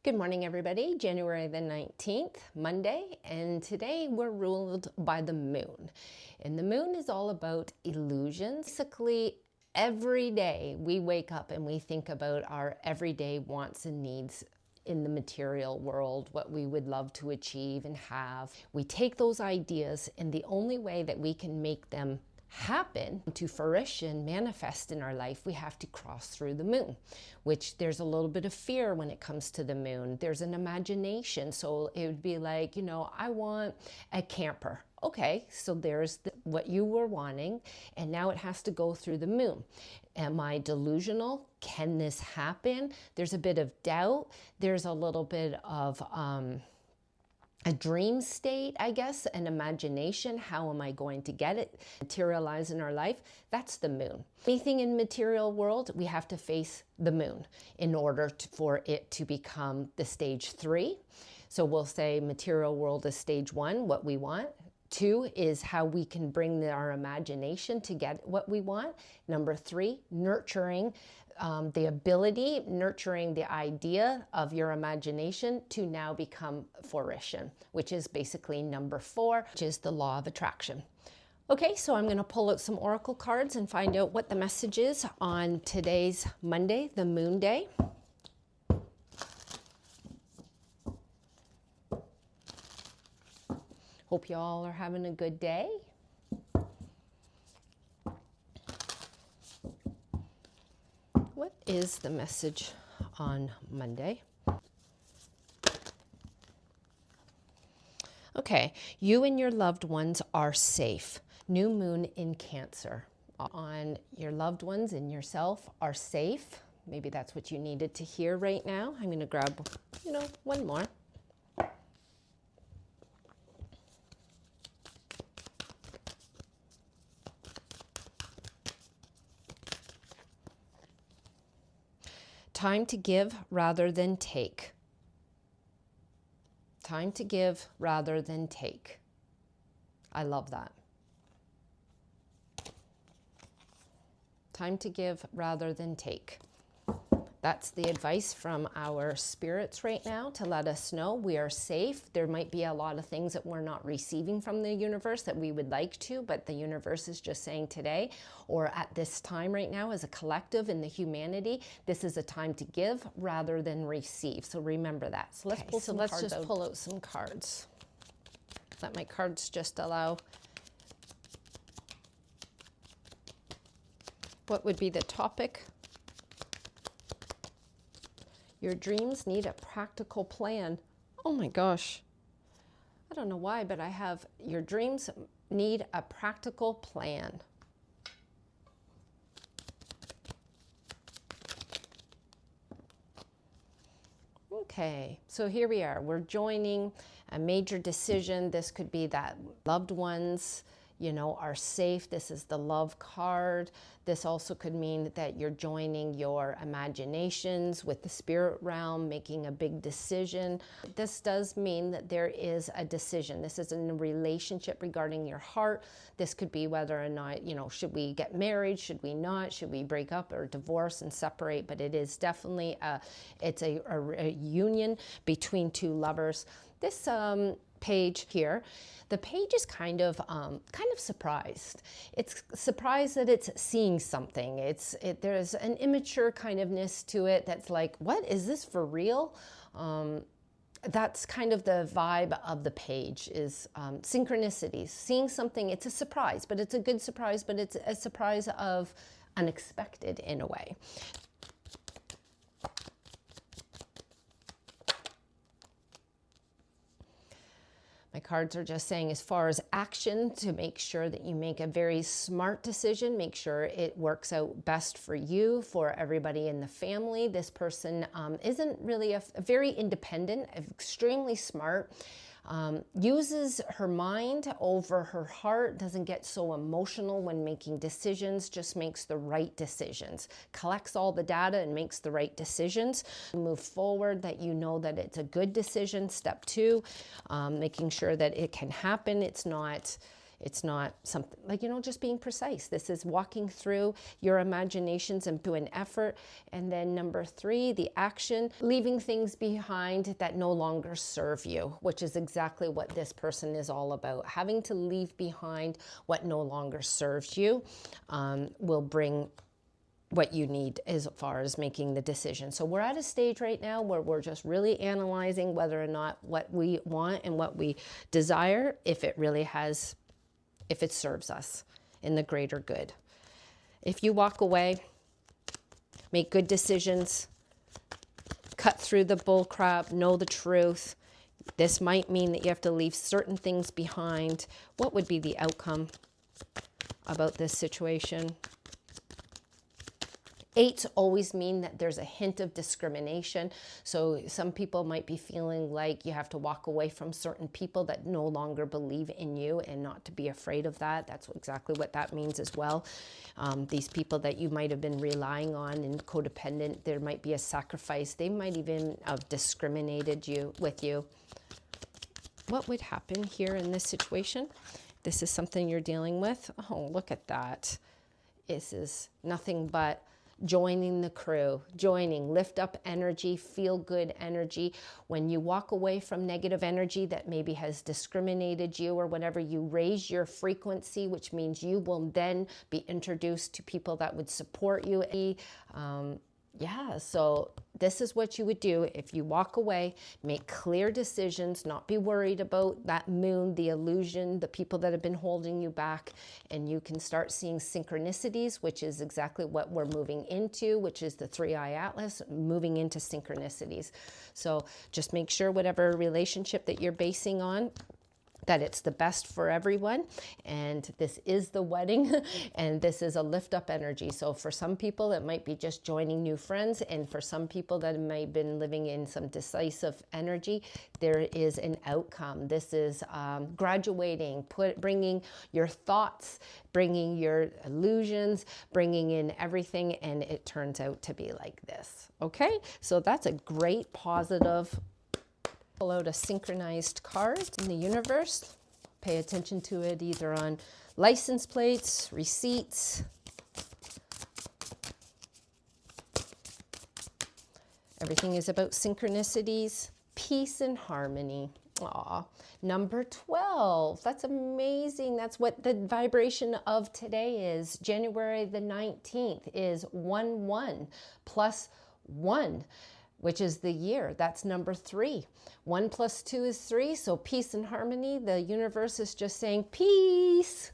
Good morning, everybody. January the 19th, Monday, and today we're ruled by the moon. And the moon is all about illusions. Basically, every day we wake up and we think about our everyday wants and needs in the material world, what we would love to achieve and have. We take those ideas, and the only way that we can make them happen to fruition, manifest in our life, we have to cross through the moon, which there's a little bit of fear when it comes to the moon. There's an imagination. So it would be like, I want a camper. Okay, so there's what you were wanting, and now it has to go through the moon. Am I delusional? Can this happen? There's a bit of doubt. There's a little bit of a dream state, I guess, an imagination. How am I going to get it materialize in our life? That's the moon. Anything in material world, we have to face the moon in order for it to become the stage 3. So we'll say material world is stage 1, what we want. 2 is how we can bring our imagination to get what we want. Number 3, nurturing the ability, nurturing the idea of your imagination to now become fruition, which is basically number 4, which is the law of attraction. Okay, so I'm going to pull out some oracle cards and find out what the message is on today's Monday, the moon day. Hope you all are having a good day. What is the message on Monday? Okay, you and your loved ones are safe. New moon in Cancer. On your loved ones and yourself are safe. Maybe that's what you needed to hear right now. I'm going to grab, one more. Time to give rather than take. Time to give rather than take. I love that. Time to give rather than take. That's the advice from our spirits right now to let us know we are safe. There might be a lot of things that we're not receiving from the universe that we would like to, but the universe is just saying today, or at this time right now as a collective in the humanity, this is a time to give rather than receive. So remember that. So let's pull out some cards. Let my cards just allow. What would be the topic? Your dreams need a practical plan. Oh my gosh. I don't know why, but I have your dreams need a practical plan. Okay, so here we are. We're joining a major decision. This could be that loved ones, are safe. This is the love card. This also could mean that you're joining your imaginations with the spirit realm, making a big decision. This does mean that there is a decision. This is in a relationship regarding your heart. This could be whether or not, should we get married? Should we not? Should we break up or divorce and separate? But it is definitely a union between two lovers. This page here, the page is kind of surprised. It's surprised that it's seeing something. There's an immature kind ofness to it that's like, what is this for real? That's kind of the vibe of the page is synchronicities. Seeing something, it's a surprise, but it's a good surprise, but it's a surprise of unexpected in a way. My cards are just saying, as far as action, to make sure that you make a very smart decision, make sure it works out best for you, for everybody in the family. This person isn't really a very independent, extremely smart, uses her mind over her heart, doesn't get so emotional when making decisions, just makes the right decisions, collects all the data and makes the right decisions. Move forward, that you know that it's a good decision. Step 2, making sure that it can happen. It's not It's not something like, just being precise. This is walking through your imaginations and do an effort. And then number 3, the action, leaving things behind that no longer serve you, which is exactly what this person is all about. Having to leave behind what no longer serves you will bring what you need as far as making the decision. So we're at a stage right now where we're just really analyzing whether or not what we want and what we desire, if it serves us in the greater good. If you walk away, make good decisions, cut through the bull crap, know the truth. This might mean that you have to leave certain things behind. What would be the outcome about this situation? 8s always mean that there's a hint of discrimination. So some people might be feeling like you have to walk away from certain people that no longer believe in you, and not to be afraid of that. That's exactly what that means as well. These people that you might have been relying on and codependent, there might be a sacrifice. They might even have discriminated with you. What would happen here in this situation? This is something you're dealing with. Oh, look at that. This is nothing but joining the crew, lift up energy, feel good energy. When you walk away from negative energy that maybe has discriminated you or whatever, you raise your frequency, which means you will then be introduced to people that would support you. So this is what you would do if you walk away, make clear decisions, not be worried about that moon, the illusion, the people that have been holding you back, and you can start seeing synchronicities, which is exactly what we're moving into, which is the 3-eye atlas, moving into synchronicities. So just make sure whatever relationship that you're basing on, that it's the best for everyone. And this is the wedding and this is a lift up energy. So for some people, it might be just joining new friends. And for some people that may have been living in some decisive energy, there is an outcome. This is graduating, bringing your thoughts, bringing your illusions, bringing in everything. And it turns out to be like this. Okay, so that's a great positive. Pull out a synchronized card in the universe. Pay attention to it either on license plates, receipts. Everything is about synchronicities, peace and harmony. Aw, number 12. That's amazing. That's what the vibration of today is. January the 19th is 1-1 plus 1. Which is the year. That's number 3. 1 plus 2 is 3, so peace and harmony. The universe is just saying peace.